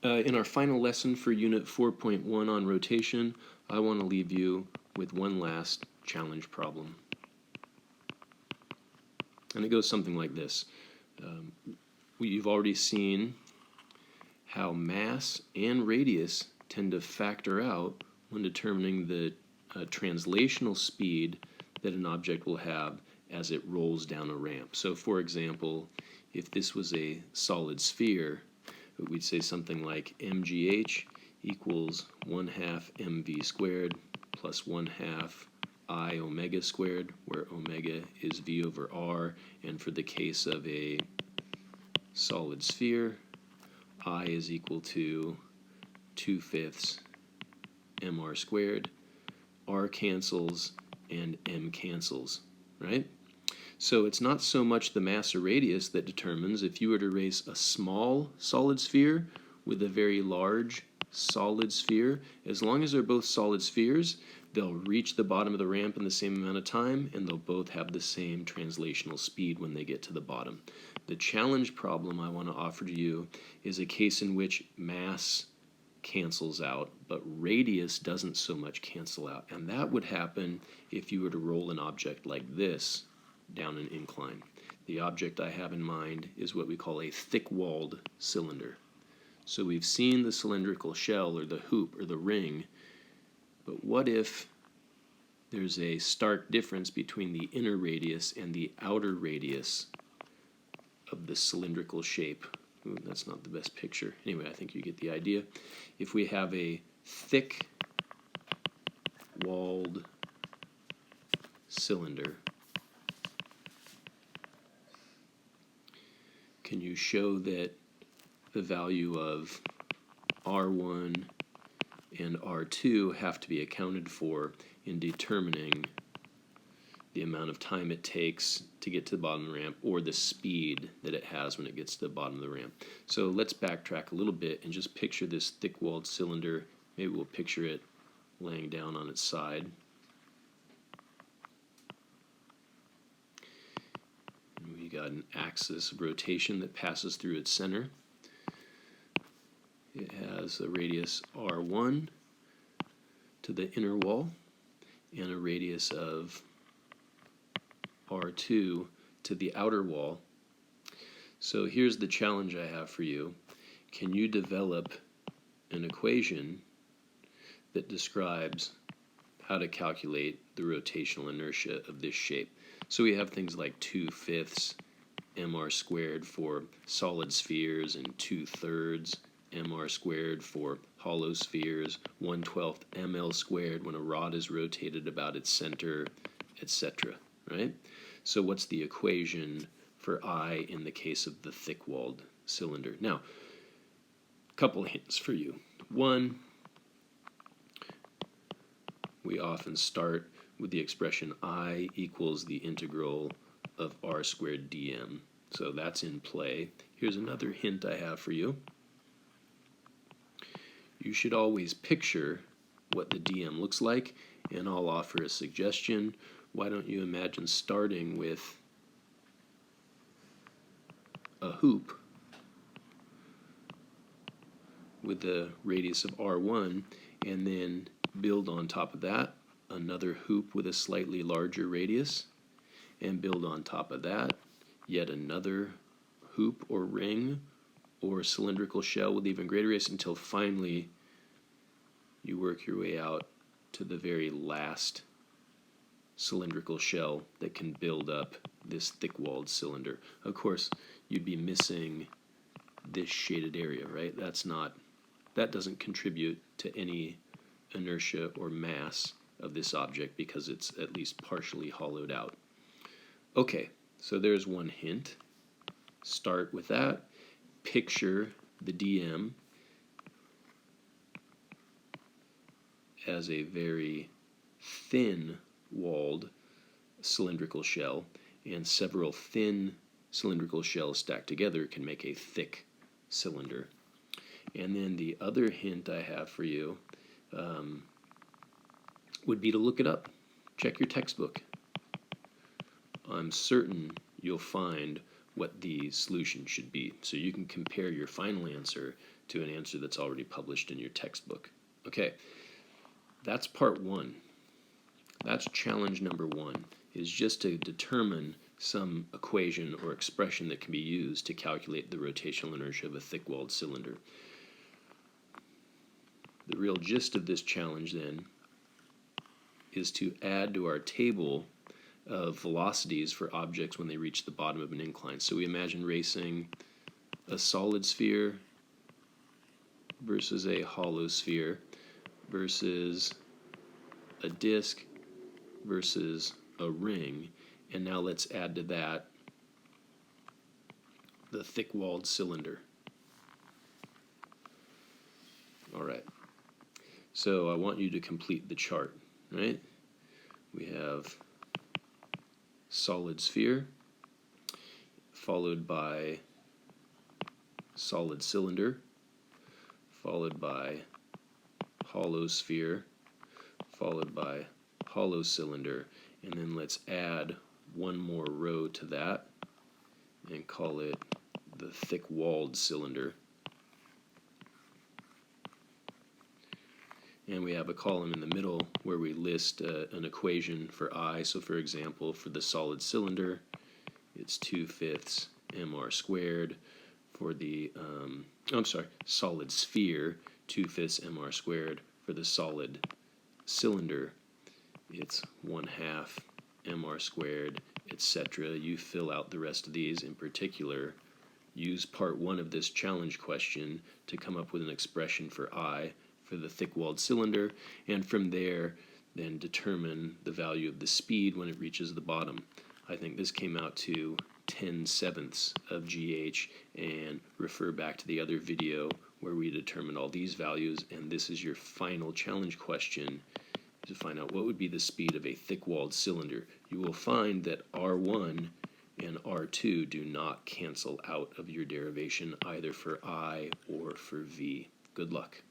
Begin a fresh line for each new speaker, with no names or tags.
In our final lesson for Unit 4.1 on rotation, I want to leave you with one last challenge problem. And it goes something like this. You've already seen how mass and radius tend to factor out when determining the translational speed that an object will have as it rolls down a ramp. So for example, if this was a solid sphere, we'd say something like mgh equals 1/2 mv squared plus 1/2 I omega squared, where omega is v over r, and for the case of a solid sphere, I is equal to 2/5 mr squared, r cancels, and m cancels, right? So it's not so much the mass or radius that determines if you were to race a small solid sphere with a very large solid sphere. As long as they're both solid spheres, they'll reach the bottom of the ramp in the same amount of time, and they'll both have the same translational speed when they get to the bottom. The challenge problem I want to offer to you is a case in which mass cancels out, but radius doesn't so much cancel out. And that would happen if you were to roll an object like this down an incline. The object I have in mind is what we call a thick-walled cylinder. So we've seen the cylindrical shell or the hoop or the ring, but what if there's a stark difference between the inner radius and the outer radius of the cylindrical shape? Ooh, that's not the best picture. Anyway, I think you get the idea. If we have a thick-walled cylinder, can you show that the value of R1 and R2 have to be accounted for in determining the amount of time it takes to get to the bottom of the ramp, or the speed that it has when it gets to the bottom of the ramp? So let's backtrack a little bit and just picture this thick-walled cylinder. Maybe we'll picture it laying down on its side. We got an axis of rotation that passes through its center. It has a radius R1 to the inner wall and a radius of R2 to the outer wall. So here's the challenge I have for you. Can you develop an equation that describes how to calculate the rotational inertia of this shape? So we have things like 2/5 mr squared for solid spheres and 2/3 mr squared for hollow spheres, 1/12 ml squared when a rod is rotated about its center, etc. Right? So what's the equation for I in the case of the thick-walled cylinder? Now, a couple hints for you. One, we often start with the expression I equals the integral of r squared dm. So that's in play. Here's another hint I have for you. You should always picture what the dm looks like, and I'll offer a suggestion. Why don't you imagine starting with a hoop with the radius of r1, and then build on top of that another hoop with a slightly larger radius, and build on top of that yet another hoop or ring or cylindrical shell with even greater radius, until finally you work your way out to the very last cylindrical shell that can build up this thick-walled cylinder. Of course, you'd be missing this shaded area, right? That doesn't contribute to any inertia or mass of this object because it's at least partially hollowed out. Okay, so there's one hint. Start with that. Picture the dm as a very thin-walled cylindrical shell, and several thin cylindrical shells stacked together can make a thick cylinder. And then the other hint I have for you would be to look it up. Check your textbook. I'm certain you'll find what the solution should be. So you can compare your final answer to an answer that's already published in your textbook. Okay, that's part one. That's challenge number one, is just to determine some equation or expression that can be used to calculate the rotational inertia of a thick-walled cylinder. The real gist of this challenge then is to add to our table of velocities for objects when they reach the bottom of an incline. So we imagine racing a solid sphere versus a hollow sphere versus a disk versus a ring, and now let's add to that the thick-walled cylinder. All right, so I want you to complete the chart, right? We have solid sphere followed by solid cylinder followed by hollow sphere followed by hollow cylinder, and then let's add one more row to that and call it the thick-walled cylinder. And we have a column in the middle where we list an equation for I. So for example, for the solid cylinder, it's 2/5 mr squared. For the, solid sphere, 2/5 mr squared. For the solid cylinder, it's 1/2 mr squared, etc. You fill out the rest of these. In particular, use part one of this challenge question to come up with an expression for I for the thick-walled cylinder, and from there then determine the value of the speed when it reaches the bottom. I think this came out to 10/7 of GH, and refer back to the other video where we determined all these values, and this is your final challenge question to find out what would be the speed of a thick-walled cylinder. You will find that R1 and R2 do not cancel out of your derivation either for I or for V. Good luck.